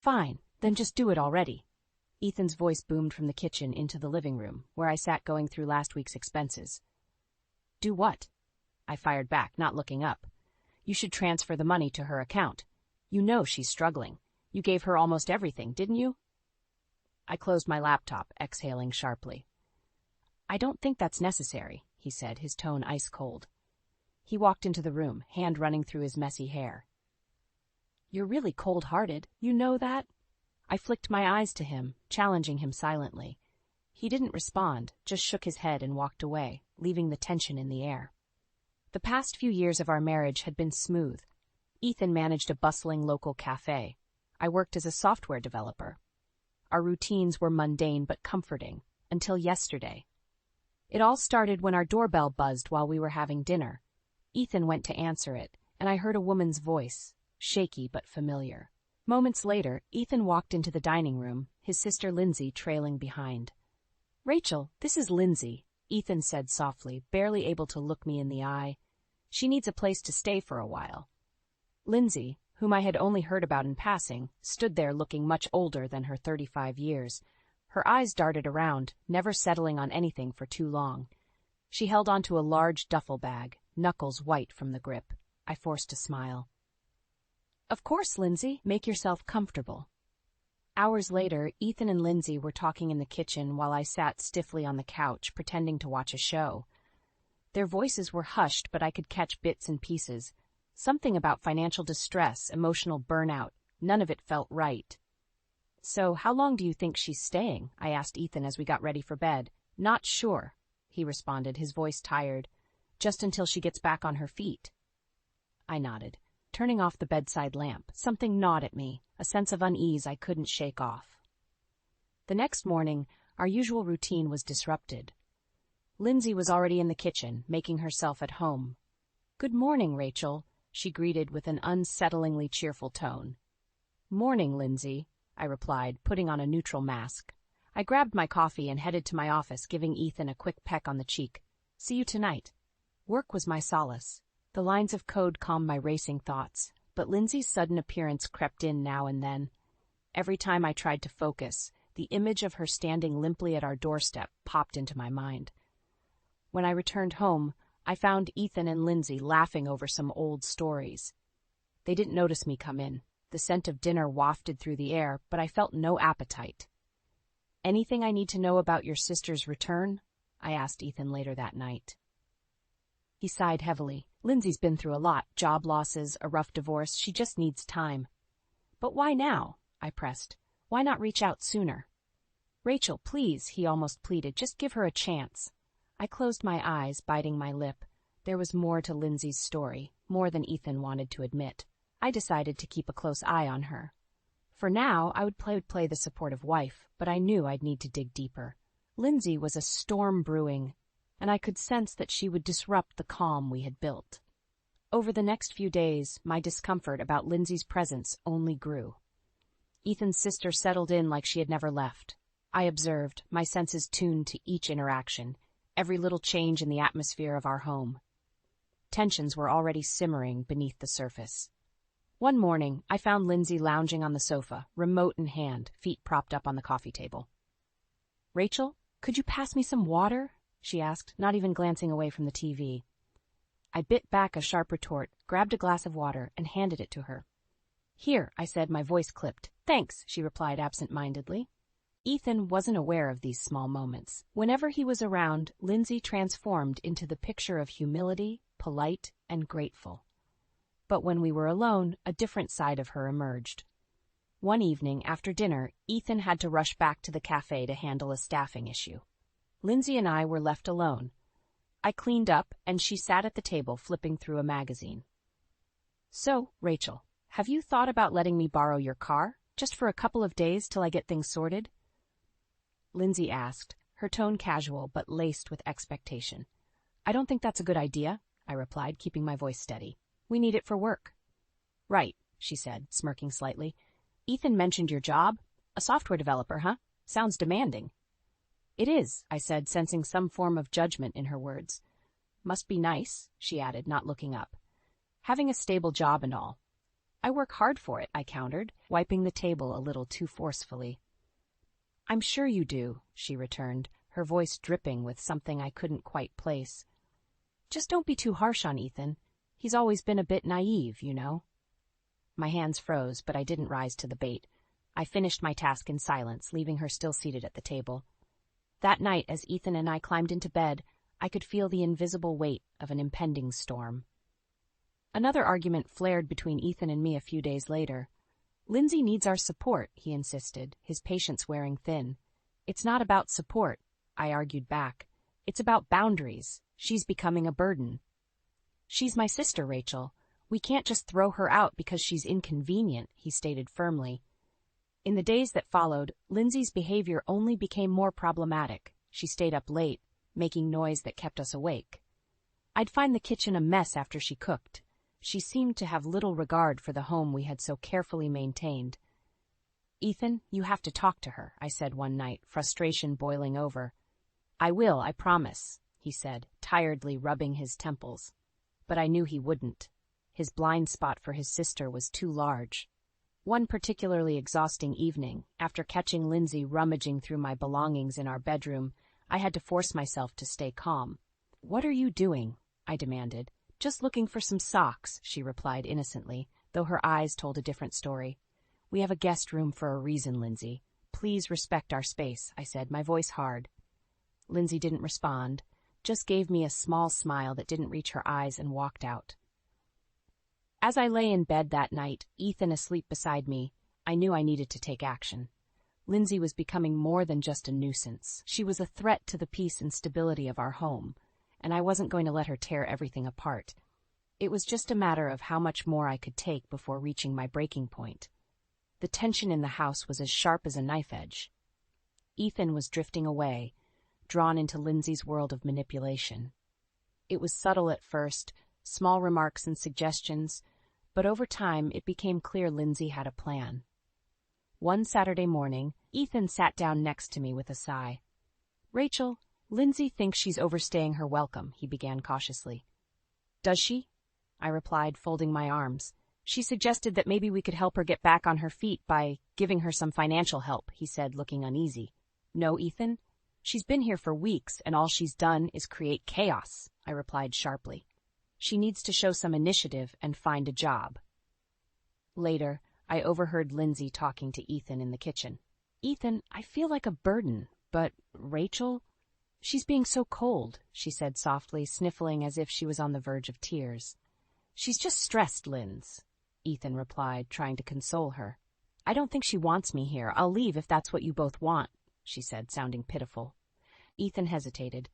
Fine, then just do it already. Ethan's voice boomed from the kitchen into the living room, where I sat going through last week's expenses. Do what? I fired back, not looking up. You should transfer the money to her account. You know she's struggling. You gave her almost everything, didn't you? I closed my laptop, exhaling sharply. I don't think that's necessary, he said, his tone ice cold. He walked into the room, hand running through his messy hair. You're really cold-hearted, you know that? I flicked my eyes to him, challenging him silently. He didn't respond, just shook his head and walked away, leaving the tension in the air. The past few years of our marriage had been smooth. Ethan managed a bustling local cafe. I worked as a software developer. Our routines were mundane but comforting, until yesterday. It all started when our doorbell buzzed while we were having dinner. Ethan went to answer it, and I heard a woman's voice, shaky but familiar. Moments later, Ethan walked into the dining room, his sister Lindsay trailing behind. Rachel, this is Lindsay, Ethan said softly, barely able to look me in the eye. She needs a place to stay for a while. Lindsay, whom I had only heard about in passing, stood there looking much older than her 35 years. Her eyes darted around, never settling on anything for too long. She held onto a large duffel bag, knuckles white from the grip. I forced a smile. Of course, Lindsay, make yourself comfortable. Hours later, Ethan and Lindsay were talking in the kitchen while I sat stiffly on the couch, pretending to watch a show. Their voices were hushed, but I could catch bits and pieces. Something about financial distress, emotional burnout. None of it felt right. So, how long do you think she's staying? I asked Ethan as we got ready for bed. Not sure, he responded, his voice tired. Just until she gets back on her feet. I nodded, turning off the bedside lamp. Something gnawed at me, a sense of unease I couldn't shake off. The next morning, our usual routine was disrupted. Lindsay was already in the kitchen, making herself at home. Good morning, Rachel, she greeted with an unsettlingly cheerful tone. Morning, Lindsay, I replied, putting on a neutral mask. I grabbed my coffee and headed to my office, giving Ethan a quick peck on the cheek. See you tonight. Work was my solace. The lines of code calmed my racing thoughts, but Lindsay's sudden appearance crept in now and then. Every time I tried to focus, the image of her standing limply at our doorstep popped into my mind. When I returned home, I found Ethan and Lindsay laughing over some old stories. They didn't notice me come in. The scent of dinner wafted through the air, but I felt no appetite. Anything I need to know about your sister's return? I asked Ethan later that night. He sighed heavily. Lindsay's been through a lot, job losses, a rough divorce. She just needs time. But why now? I pressed. Why not reach out sooner? Rachel, please, he almost pleaded. Just give her a chance. I closed my eyes, biting my lip. There was more to Lindsay's story, more than Ethan wanted to admit. I decided to keep a close eye on her. For now, I would play the supportive wife, but I knew I'd need to dig deeper. Lindsay was a storm brewing, and I could sense that she would disrupt the calm we had built. Over the next few days, my discomfort about Lindsay's presence only grew. Ethan's sister settled in like she had never left. I observed, my senses tuned to each interaction, every little change in the atmosphere of our home. Tensions were already simmering beneath the surface. One morning, I found Lindsay lounging on the sofa, remote in hand, feet propped up on the coffee table. Rachel, could you pass me some water? She asked, not even glancing away from the TV. I bit back a sharp retort, grabbed a glass of water, and handed it to her. Here, I said, my voice clipped. Thanks, she replied absent-mindedly. Ethan wasn't aware of these small moments. Whenever he was around, Lindsay transformed into the picture of humility, polite, and grateful. But when we were alone, a different side of her emerged. One evening, after dinner, Ethan had to rush back to the cafe to handle a staffing issue. Lindsay and I were left alone. I cleaned up, and she sat at the table flipping through a magazine. So, Rachel, have you thought about letting me borrow your car, just for a couple of days till I get things sorted? Lindsay asked, her tone casual but laced with expectation. I don't think that's a good idea, I replied, keeping my voice steady. We need it for work. Right, she said, smirking slightly. Ethan mentioned your job. A software developer, huh? Sounds demanding. It is, I said, sensing some form of judgment in her words. Must be nice, she added, not looking up. Having a stable job and all. I work hard for it, I countered, wiping the table a little too forcefully. I'm sure you do, she returned, her voice dripping with something I couldn't quite place. Just don't be too harsh on Ethan. He's always been a bit naive, you know. My hands froze, but I didn't rise to the bait. I finished my task in silence, leaving her still seated at the table. That night, as Ethan and I climbed into bed, I could feel the invisible weight of an impending storm. Another argument flared between Ethan and me a few days later. Lindsay needs our support, he insisted, his patience wearing thin. It's not about support, I argued back. It's about boundaries. She's becoming a burden. She's my sister, Rachel. We can't just throw her out because she's inconvenient, he stated firmly. In the days that followed, Lindsay's behavior only became more problematic. She stayed up late, making noise that kept us awake. I'd find the kitchen a mess after she cooked. She seemed to have little regard for the home we had so carefully maintained. Ethan, you have to talk to her, I said one night, frustration boiling over. I will, I promise, he said, tiredly rubbing his temples. But I knew he wouldn't. His blind spot for his sister was too large. One particularly exhausting evening, after catching Lindsay rummaging through my belongings in our bedroom, I had to force myself to stay calm. What are you doing? I demanded. Just looking for some socks, she replied innocently, though her eyes told a different story. We have a guest room for a reason, Lindsay. Please respect our space, I said, my voice hard. Lindsay didn't respond, just gave me a small smile that didn't reach her eyes and walked out. As I lay in bed that night, Ethan asleep beside me, I knew I needed to take action. Lindsay was becoming more than just a nuisance. She was a threat to the peace and stability of our home, and I wasn't going to let her tear everything apart. It was just a matter of how much more I could take before reaching my breaking point. The tension in the house was as sharp as a knife edge. Ethan was drifting away, drawn into Lindsay's world of manipulation. It was subtle at first, small remarks and suggestions, but over time it became clear Lindsay had a plan. One Saturday morning, Ethan sat down next to me with a sigh. Rachel, Lindsay thinks she's overstaying her welcome, he began cautiously. Does she? I replied, folding my arms. She suggested that maybe we could help her get back on her feet by giving her some financial help, he said, looking uneasy. No, Ethan. She's been here for weeks, and all she's done is create chaos, I replied sharply. She needs to show some initiative and find a job. Later, I overheard Lindsay talking to Ethan in the kitchen. Ethan, I feel like a burden, but Rachel? She's being so cold, she said softly, sniffling as if she was on the verge of tears. She's just stressed, Linz, Ethan replied, trying to console her. I don't think she wants me here. I'll leave if that's what you both want, she said, sounding pitiful. Ethan hesitated.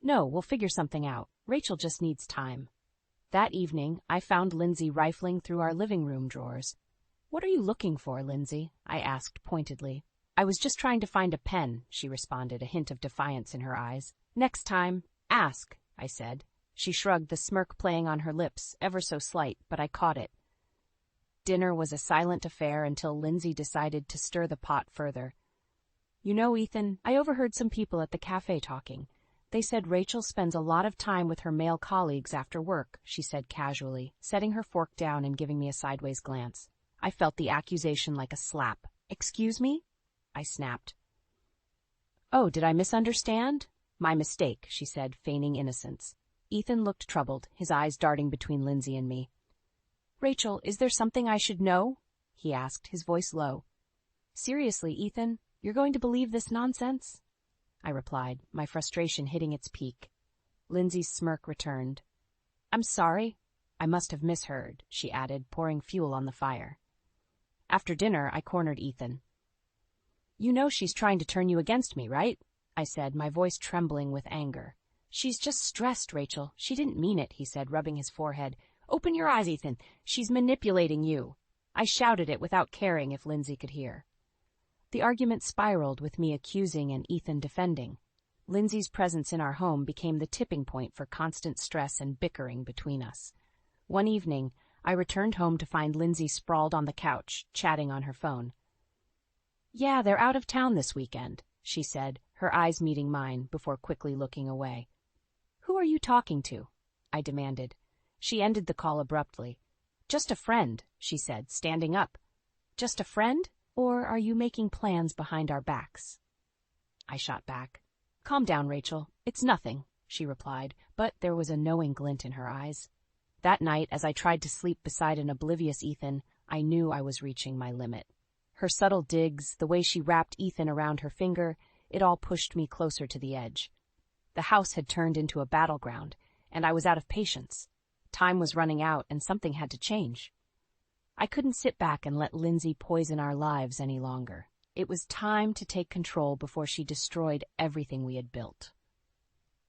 No, we'll figure something out. Rachel just needs time. That evening, I found Lindsay rifling through our living room drawers. What are you looking for, Lindsay? I asked pointedly. I was just trying to find a pen, she responded, a hint of defiance in her eyes. Next time, ask, I said. She shrugged, the smirk playing on her lips, ever so slight, but I caught it. Dinner was a silent affair until Lindsay decided to stir the pot further. You know, Ethan, I overheard some people at the cafe talking. They said Rachel spends a lot of time with her male colleagues after work, she said casually, setting her fork down and giving me a sideways glance. I felt the accusation like a slap. Excuse me? I snapped. Oh, did I misunderstand? My mistake, she said, feigning innocence. Ethan looked troubled, his eyes darting between Lindsay and me. Rachel, is there something I should know? He asked, his voice low. Seriously, Ethan, you're going to believe this nonsense? I replied, my frustration hitting its peak. Lindsay's smirk returned. I'm sorry. I must have misheard, she added, pouring fuel on the fire. After dinner, I cornered Ethan. You know she's trying to turn you against me, right? I said, my voice trembling with anger. She's just stressed, Rachel. She didn't mean it, he said, rubbing his forehead. Open your eyes, Ethan. She's manipulating you. I shouted it without caring if Lindsay could hear. The argument spiraled with me accusing and Ethan defending. Lindsay's presence in our home became the tipping point for constant stress and bickering between us. One evening, I returned home to find Lindsay sprawled on the couch, chatting on her phone. Yeah, they're out of town this weekend, she said, her eyes meeting mine before quickly looking away. Who are you talking to? I demanded. She ended the call abruptly. Just a friend, she said, standing up. Just a friend? Or are you making plans behind our backs? I shot back. Calm down, Rachel. It's nothing, she replied, but there was a knowing glint in her eyes. That night, as I tried to sleep beside an oblivious Ethan, I knew I was reaching my limit. Her subtle digs, the way she wrapped Ethan around her finger, it all pushed me closer to the edge. The house had turned into a battleground, and I was out of patience. Time was running out, and something had to change. I couldn't sit back and let Lindsay poison our lives any longer. It was time to take control before she destroyed everything we had built.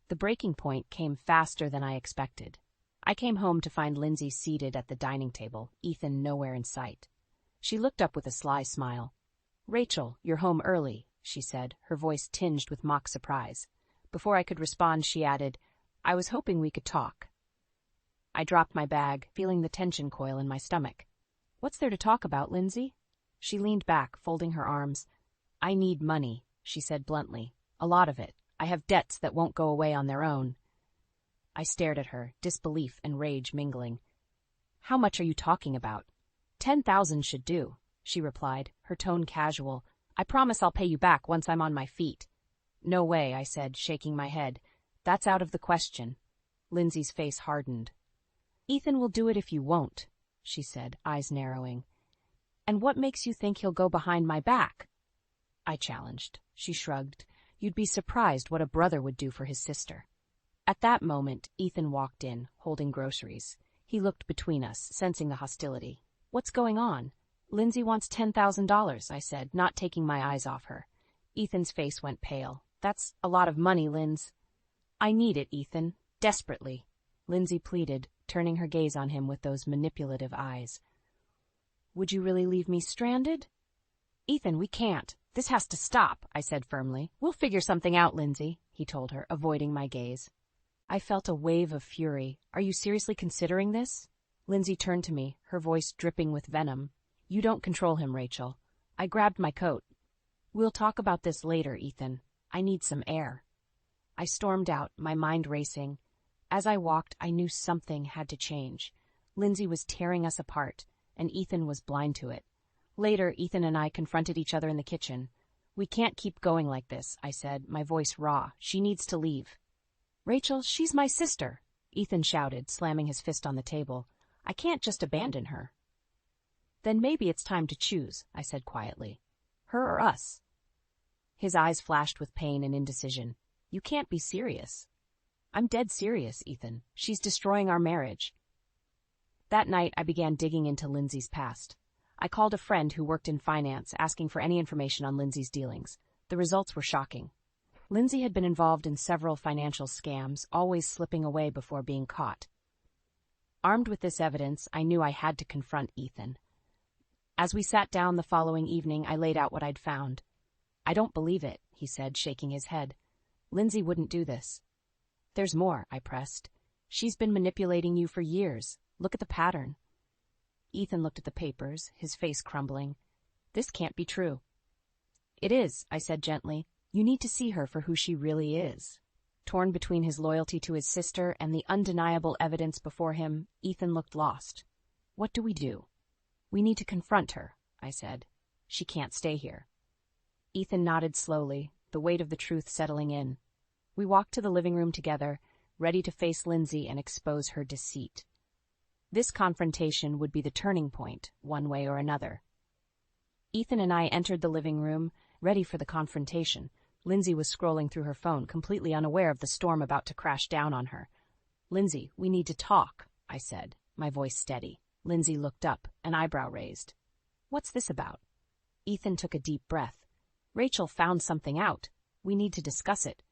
The breaking point came faster than I expected. I came home to find Lindsay seated at the dining table, Ethan nowhere in sight. She looked up with a sly smile. "Rachel, you're home early," she said, her voice tinged with mock surprise. Before I could respond, she added, "I was hoping we could talk." I dropped my bag, feeling the tension coil in my stomach. "What's there to talk about, Lindsay?" She leaned back, folding her arms. "I need money," she said bluntly. "A lot of it. I have debts that won't go away on their own." I stared at her, disbelief and rage mingling. "How much are you talking about?" 10,000 should do, she replied, her tone casual. "I promise I'll pay you back once I'm on my feet." "No way," I said, shaking my head. "That's out of the question." Lindsay's face hardened. "Ethan will do it if you won't," she said, eyes narrowing. "And what makes you think he'll go behind my back?" I challenged. She shrugged. "You'd be surprised what a brother would do for his sister." At that moment, Ethan walked in, holding groceries. He looked between us, sensing the hostility. "What's going on?" "Lindsay wants $10,000, I said, not taking my eyes off her. Ethan's face went pale. "That's a lot of money, Linz." "I need it, Ethan. Desperately," Lindsay pleaded, turning her gaze on him with those manipulative eyes. "Would you really leave me stranded?" "Ethan, we can't. This has to stop," I said firmly. "We'll figure something out, Lindsay," he told her, avoiding my gaze. I felt a wave of fury. "Are you seriously considering this?" Lindsay turned to me, her voice dripping with venom. "You don't control him, Rachel." I grabbed my coat. "We'll talk about this later, Ethan. I need some air." I stormed out, my mind racing. As I walked, I knew something had to change. Lindsay was tearing us apart, and Ethan was blind to it. Later, Ethan and I confronted each other in the kitchen. "We can't keep going like this," I said, my voice raw. "She needs to leave." "Rachel, she's my sister," Ethan shouted, slamming his fist on the table. "I can't just abandon her." "Then maybe it's time to choose," I said quietly. "Her or us?" His eyes flashed with pain and indecision. "You can't be serious." "I'm dead serious, Ethan. She's destroying our marriage." That night, I began digging into Lindsay's past. I called a friend who worked in finance, asking for any information on Lindsay's dealings. The results were shocking. Lindsay had been involved in several financial scams, always slipping away before being caught. Armed with this evidence, I knew I had to confront Ethan. As we sat down the following evening, I laid out what I'd found. "I don't believe it," he said, shaking his head. "Lindsay wouldn't do this." "There's more," I pressed. "She's been manipulating you for years. Look at the pattern." Ethan looked at the papers, his face crumbling. "This can't be true." "It is," I said gently. "You need to see her for who she really is." Torn between his loyalty to his sister and the undeniable evidence before him, Ethan looked lost. "What do we do?" "We need to confront her," I said. "She can't stay here." Ethan nodded slowly, the weight of the truth settling in. We walked to the living room together, ready to face Lindsay and expose her deceit. This confrontation would be the turning point, one way or another. Ethan and I entered the living room, ready for the confrontation. Lindsay was scrolling through her phone, completely unaware of the storm about to crash down on her. "Lindsay, we need to talk," I said, my voice steady. Lindsay looked up, an eyebrow raised. "What's this about?" Ethan took a deep breath. "Rachel found something out. We need to discuss it."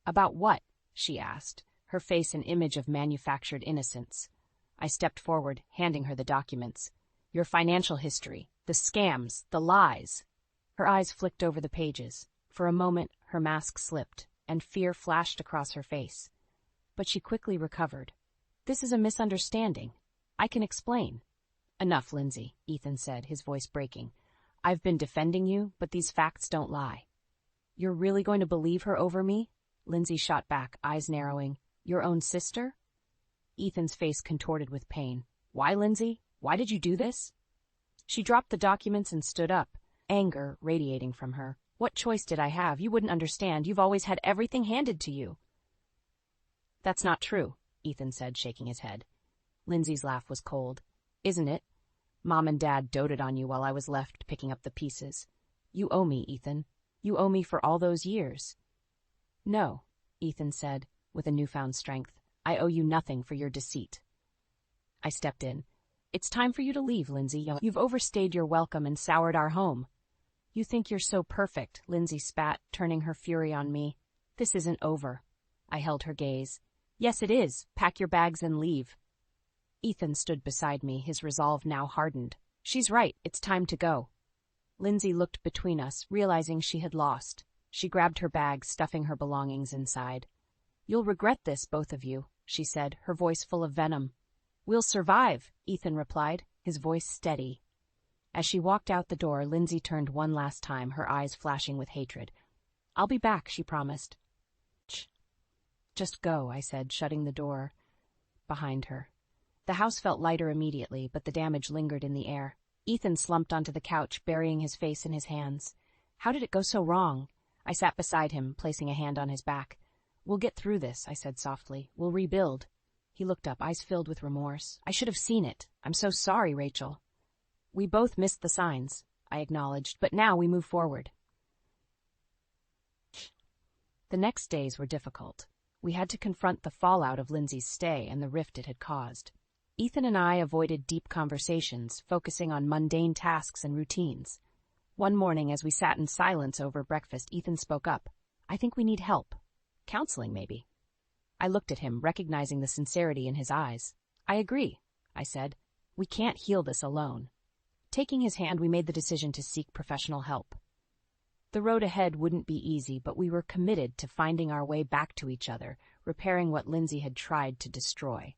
"About what?" she asked, her face an image of manufactured innocence. I stepped forward, handing her the documents. "Your financial history, the scams, the lies." Her eyes flicked over the pages. For a moment, her mask slipped, and fear flashed across her face. But she quickly recovered. "This is a misunderstanding. I can explain." "Enough, Lindsay," Ethan said, his voice breaking. "I've been defending you, but these facts don't lie." "You're really going to believe her over me?" Lindsay shot back, eyes narrowing. "Your own sister?" Ethan's face contorted with pain. "Why, Lindsay? Why did you do this? She dropped the documents and stood up, anger radiating from her. What choice did I have? You wouldn't understand. You've always had everything handed to you. That's not true, Ethan said, shaking his head. Lindsay's laugh was cold. Isn't it? Mom and Dad doted on you while I was left picking up the pieces. You owe me, Ethan. You owe me for all those years. No, Ethan said, with a newfound strength. I owe you nothing for your deceit. I stepped in. It's time for you to leave, Lindsay. You've overstayed your welcome and soured our home. You think you're so perfect, Lindsay spat, turning her fury on me. This isn't over. I held her gaze. Yes, it is. Pack your bags and leave. Ethan stood beside me, his resolve now hardened. She's right. It's time to go. Lindsay looked between us, realizing she had lost. She grabbed her bag, stuffing her belongings inside. You'll regret this, both of you, she said, her voice full of venom. We'll survive, Ethan replied, his voice steady. As she walked out the door, Lindsay turned one last time, her eyes flashing with hatred. I'll be back, she promised. Just go, I said, shutting the door behind her. The house felt lighter immediately, but the damage lingered in the air. Ethan slumped onto the couch, burying his face in his hands. How did it go so wrong? I sat beside him, placing a hand on his back. We'll get through this, I said softly. We'll rebuild. He looked up, eyes filled with remorse. I should have seen it. I'm so sorry, Rachel. We both missed the signs, I acknowledged, but now we move forward. The next days were difficult. We had to confront the fallout of Lindsay's stay and the rift it had caused. Ethan and I avoided deep conversations, focusing on mundane tasks and routines. One morning, as we sat in silence over breakfast, Ethan spoke up. I think we need help. Counseling, maybe. I looked at him, recognizing the sincerity in his eyes. I agree, I said. We can't heal this alone. Taking his hand, we made the decision to seek professional help. The road ahead wouldn't be easy, but we were committed to finding our way back to each other, repairing what Lindsay had tried to destroy.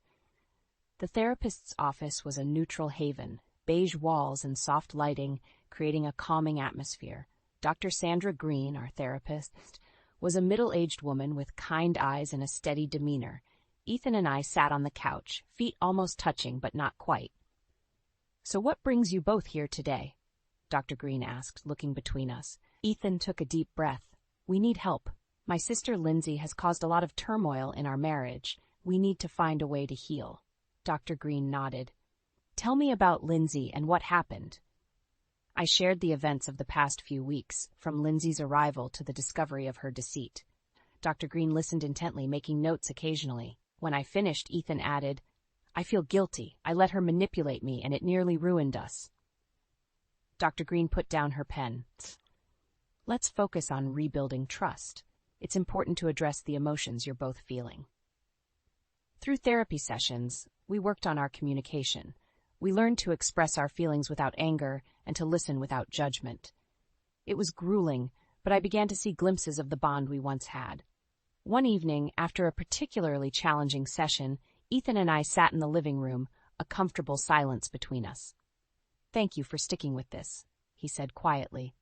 The therapist's office was a neutral haven, beige walls and soft lighting, creating a calming atmosphere. Dr. Sandra Green, our therapist, was a middle-aged woman with kind eyes and a steady demeanor. Ethan and I sat on the couch, feet almost touching, but not quite. So what brings you both here today? Dr. Green asked, looking between us. Ethan took a deep breath. We need help. My sister Lindsay has caused a lot of turmoil in our marriage. We need to find a way to heal. Dr. Green nodded. Tell me about Lindsay and what happened. I shared the events of the past few weeks, from Lindsay's arrival to the discovery of her deceit. Dr. Green listened intently, making notes occasionally. When I finished, Ethan added, I feel guilty. I let her manipulate me, and it nearly ruined us. Dr. Green put down her pen. Let's focus on rebuilding trust. It's important to address the emotions you're both feeling. Through therapy sessions, we worked on our communication. We learned to express our feelings without anger and to listen without judgment. It was grueling, but I began to see glimpses of the bond we once had. One evening, after a particularly challenging session, Ethan and I sat in the living room, a comfortable silence between us. Thank you for sticking with this, he said quietly.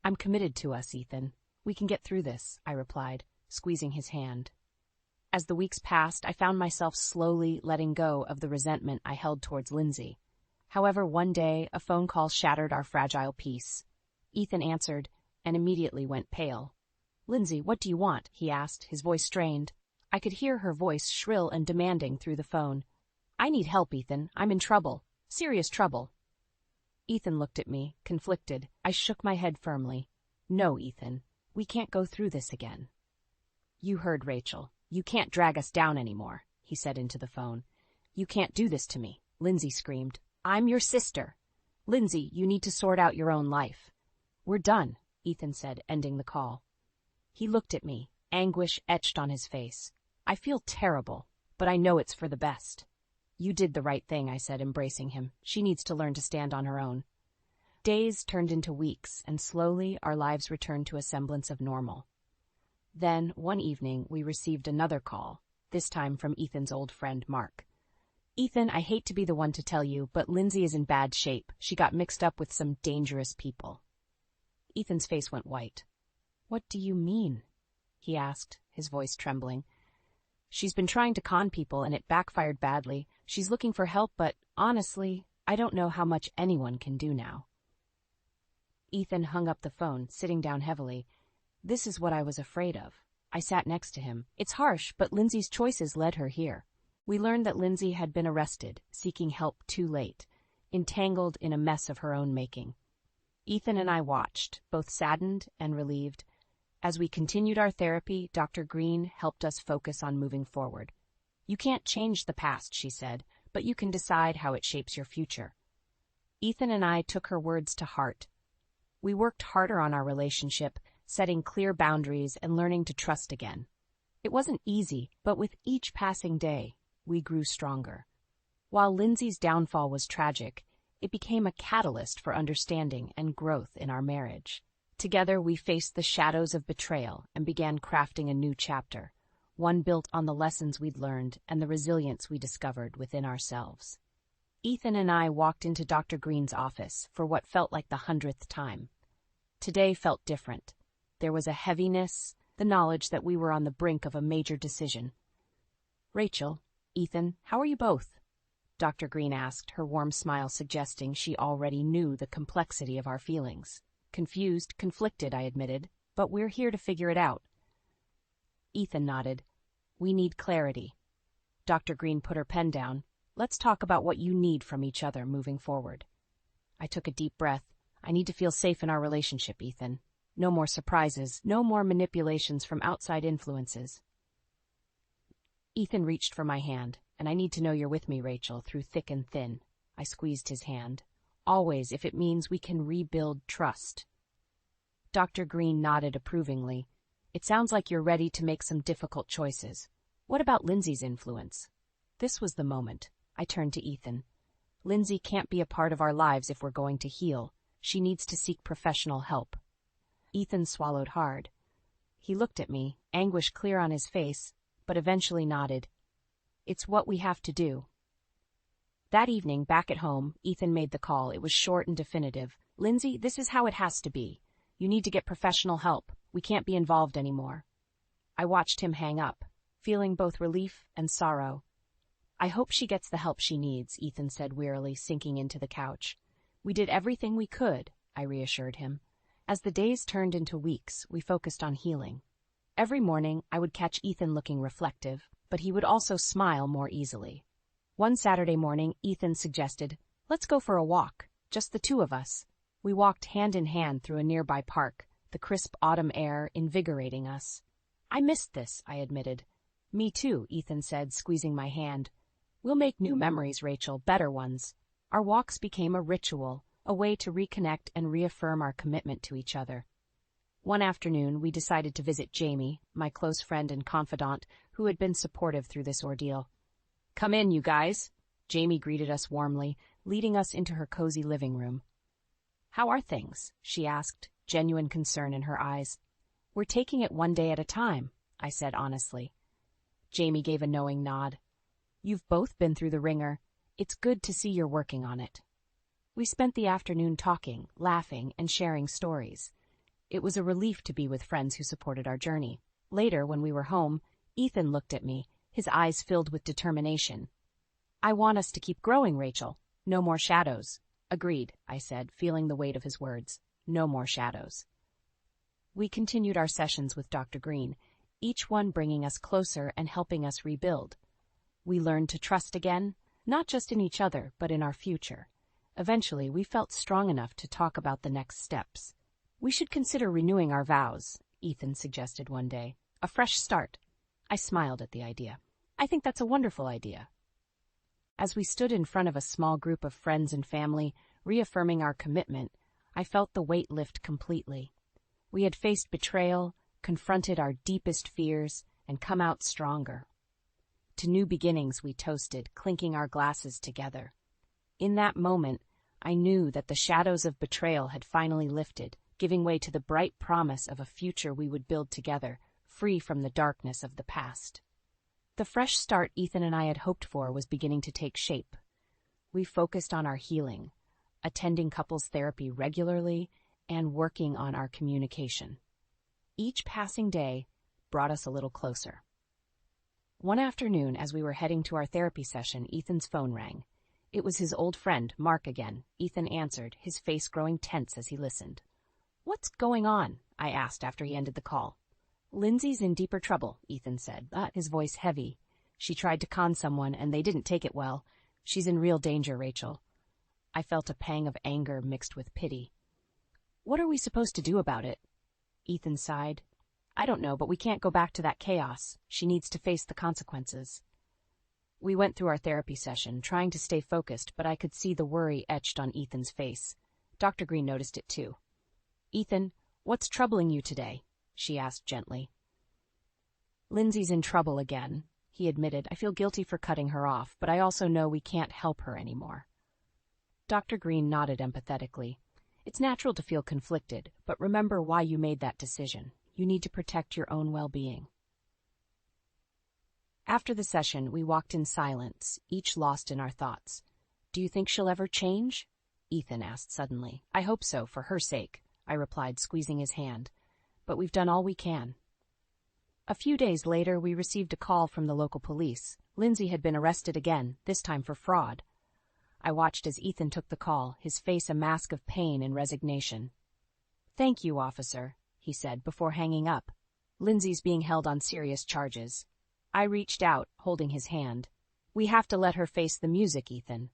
I'm committed to us, Ethan. We can get through this, I replied, squeezing his hand. As the weeks passed, I found myself slowly letting go of the resentment I held towards Lindsay. However, one day, a phone call shattered our fragile peace. Ethan answered and immediately went pale. Lindsay, what do you want? He asked, his voice strained. I could hear her voice shrill and demanding through the phone. I need help, Ethan. I'm in trouble. Serious trouble. Ethan looked at me, conflicted. I shook my head firmly. No, Ethan. We can't go through this again. You heard Rachel. You can't drag us down anymore, he said into the phone. You can't do this to me, Lindsay screamed. I'm your sister. Lindsay, you need to sort out your own life. We're done, Ethan said, ending the call. He looked at me, anguish etched on his face. I feel terrible, but I know it's for the best. You did the right thing, I said, embracing him. She needs to learn to stand on her own. Days turned into weeks, and slowly our lives returned to a semblance of normal. Then, one evening, we received another call, this time from Ethan's old friend, Mark. Ethan, I hate to be the one to tell you, but Lindsay is in bad shape. She got mixed up with some dangerous people. Ethan's face went white. What do you mean? He asked, his voice trembling. She's been trying to con people and it backfired badly. She's looking for help, but honestly, I don't know how much anyone can do now. Ethan hung up the phone, sitting down heavily. This is what I was afraid of. I sat next to him. It's harsh, but Lindsay's choices led her here. We learned that Lindsay had been arrested, seeking help too late, entangled in a mess of her own making. Ethan and I watched, both saddened and relieved. As we continued our therapy, Dr. Green helped us focus on moving forward. You can't change the past, she said, but you can decide how it shapes your future. Ethan and I took her words to heart. We worked harder on our relationship, setting clear boundaries and learning to trust again. It wasn't easy, but with each passing day, we grew stronger. While Lindsay's downfall was tragic, it became a catalyst for understanding and growth in our marriage. Together, we faced the shadows of betrayal and began crafting a new chapter, one built on the lessons we'd learned and the resilience we discovered within ourselves. Ethan and I walked into Dr. Green's office for what felt like the 100th time. Today felt different. There was a heaviness, the knowledge that we were on the brink of a major decision. Rachel, Ethan, how are you both? Dr. Green asked, her warm smile suggesting she already knew the complexity of our feelings. Confused, conflicted, I admitted, but we're here to figure it out. Ethan nodded. We need clarity. Dr. Green put her pen down. Let's talk about what you need from each other moving forward. I took a deep breath. I need to feel safe in our relationship, Ethan. No more surprises, no more manipulations from outside influences. Ethan reached for my hand, and I need to know you're with me, Rachel, through thick and thin. I squeezed his hand. Always, if it means we can rebuild trust. Dr. Green nodded approvingly. It sounds like you're ready to make some difficult choices. What about Lindsay's influence? This was the moment. I turned to Ethan. Lindsay can't be a part of our lives if we're going to heal. She needs to seek professional help. Ethan swallowed hard. He looked at me, anguish clear on his face, but eventually nodded. It's what we have to do. That evening, back at home, Ethan made the call. It was short and definitive. Lindsay, this is how it has to be. You need to get professional help. We can't be involved anymore. I watched him hang up, feeling both relief and sorrow. I hope she gets the help she needs, Ethan said wearily, sinking into the couch. We did everything we could, I reassured him. As the days turned into weeks, we focused on healing. Every morning, I would catch Ethan looking reflective, but he would also smile more easily. One Saturday morning, Ethan suggested, let's go for a walk, just the two of us. We walked hand in hand through a nearby park, the crisp autumn air invigorating us. I missed this, I admitted. Me too, Ethan said, squeezing my hand. We'll make new memories, Rachel, better ones. Our walks became a ritual, a way to reconnect and reaffirm our commitment to each other. One afternoon, we decided to visit Jamie, my close friend and confidant, who had been supportive through this ordeal. Come in, you guys. Jamie greeted us warmly, leading us into her cozy living room. How are things? She asked, genuine concern in her eyes. We're taking it one day at a time, I said honestly. Jamie gave a knowing nod. You've both been through the ringer. It's good to see you're working on it. We spent the afternoon talking, laughing, and sharing stories. It was a relief to be with friends who supported our journey. Later, when we were home, Ethan looked at me, his eyes filled with determination. I want us to keep growing, Rachel. No more shadows. Agreed, I said, feeling the weight of his words. No more shadows. We continued our sessions with Dr. Green, each one bringing us closer and helping us rebuild. We learned to trust again, not just in each other, but in our future. Eventually, we felt strong enough to talk about the next steps. We should consider renewing our vows, Ethan suggested one day. A fresh start. I smiled at the idea. I think that's a wonderful idea. As we stood in front of a small group of friends and family, reaffirming our commitment, I felt the weight lift completely. We had faced betrayal, confronted our deepest fears, and come out stronger. To new beginnings we toasted, clinking our glasses together. In that moment, I knew that the shadows of betrayal had finally lifted, giving way to the bright promise of a future we would build together, free from the darkness of the past. The fresh start Ethan and I had hoped for was beginning to take shape. We focused on our healing, attending couples therapy regularly, and working on our communication. Each passing day brought us a little closer. One afternoon, as we were heading to our therapy session, Ethan's phone rang. It was his old friend, Mark again. Ethan answered, his face growing tense as he listened. "What's going on?" I asked after he ended the call. "Lindsay's in deeper trouble," Ethan said, his voice heavy. "She tried to con someone, and they didn't take it well. She's in real danger, Rachel." I felt a pang of anger mixed with pity. "What are we supposed to do about it?" Ethan sighed. "I don't know, but we can't go back to that chaos. She needs to face the consequences." We went through our therapy session, trying to stay focused, but I could see the worry etched on Ethan's face. Dr. Green noticed it too. "Ethan, what's troubling you today?" she asked gently. "Lindsay's in trouble again," he admitted. "I feel guilty for cutting her off, but I also know we can't help her anymore." Dr. Green nodded empathetically. "It's natural to feel conflicted, but remember why you made that decision. You need to protect your own well-being." After the session, we walked in silence, each lost in our thoughts. "Do you think she'll ever change?" Ethan asked suddenly. "I hope so, for her sake," I replied, squeezing his hand. "But we've done all we can." A few days later, we received a call from the local police. Lindsay had been arrested again, this time for fraud. I watched as Ethan took the call, his face a mask of pain and resignation. "Thank you, officer," he said before hanging up. "Lindsay's being held on serious charges." I reached out, holding his hand. "We have to let her face the music, Ethan."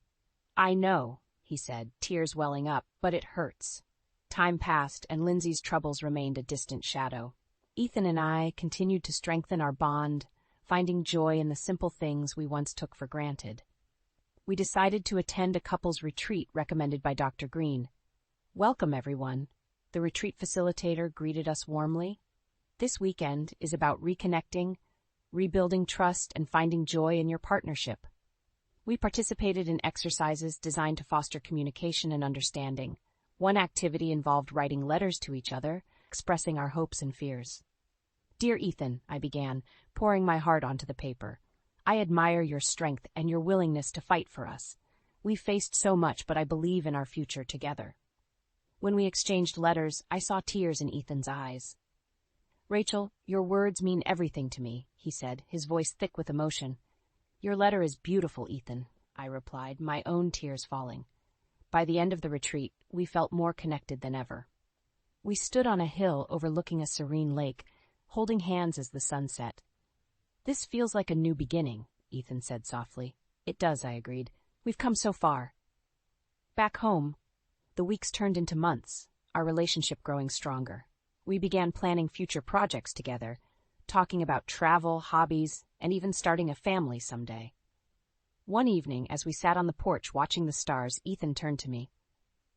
"I know," he said, tears welling up, "but it hurts." Time passed, and Lindsay's troubles remained a distant shadow. Ethan and I continued to strengthen our bond, finding joy in the simple things we once took for granted. We decided to attend a couples retreat recommended by Dr. Green. "Welcome, everyone," the retreat facilitator greeted us warmly. "This weekend is about reconnecting, rebuilding trust, and finding joy in your partnership." We participated in exercises designed to foster communication and understanding. One activity involved writing letters to each other, expressing our hopes and fears. "Dear Ethan," I began, pouring my heart onto the paper. "I admire your strength and your willingness to fight for us. We've faced so much, but I believe in our future together." When we exchanged letters, I saw tears in Ethan's eyes. "Rachel, your words mean everything to me," he said, his voice thick with emotion. "Your letter is beautiful, Ethan," I replied, my own tears falling. By the end of the retreat, we felt more connected than ever. We stood on a hill overlooking a serene lake, holding hands as the sun set. "This feels like a new beginning," Ethan said softly. "It does," I agreed. "We've come so far." Back home, the weeks turned into months, our relationship growing stronger. We began planning future projects together, talking about travel, hobbies, and even starting a family someday. One evening, as we sat on the porch watching the stars, Ethan turned to me.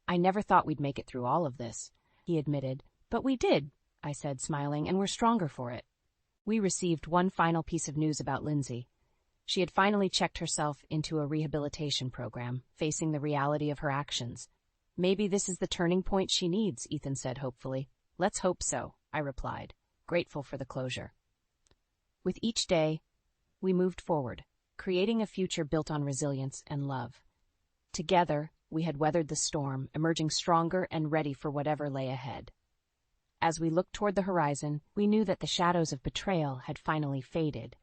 "I never thought we'd make it through all of this," he admitted. "But we did," I said, smiling, "and we're stronger for it." We received one final piece of news about Lindsay. She had finally checked herself into a rehabilitation program, facing the reality of her actions. "Maybe this is the turning point she needs," Ethan said hopefully. "Let's hope so," I replied, grateful for the closure. With each day, we moved forward, creating a future built on resilience and love. Together, we had weathered the storm, emerging stronger and ready for whatever lay ahead. As we looked toward the horizon, we knew that the shadows of betrayal had finally faded,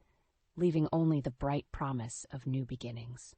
leaving only the bright promise of new beginnings.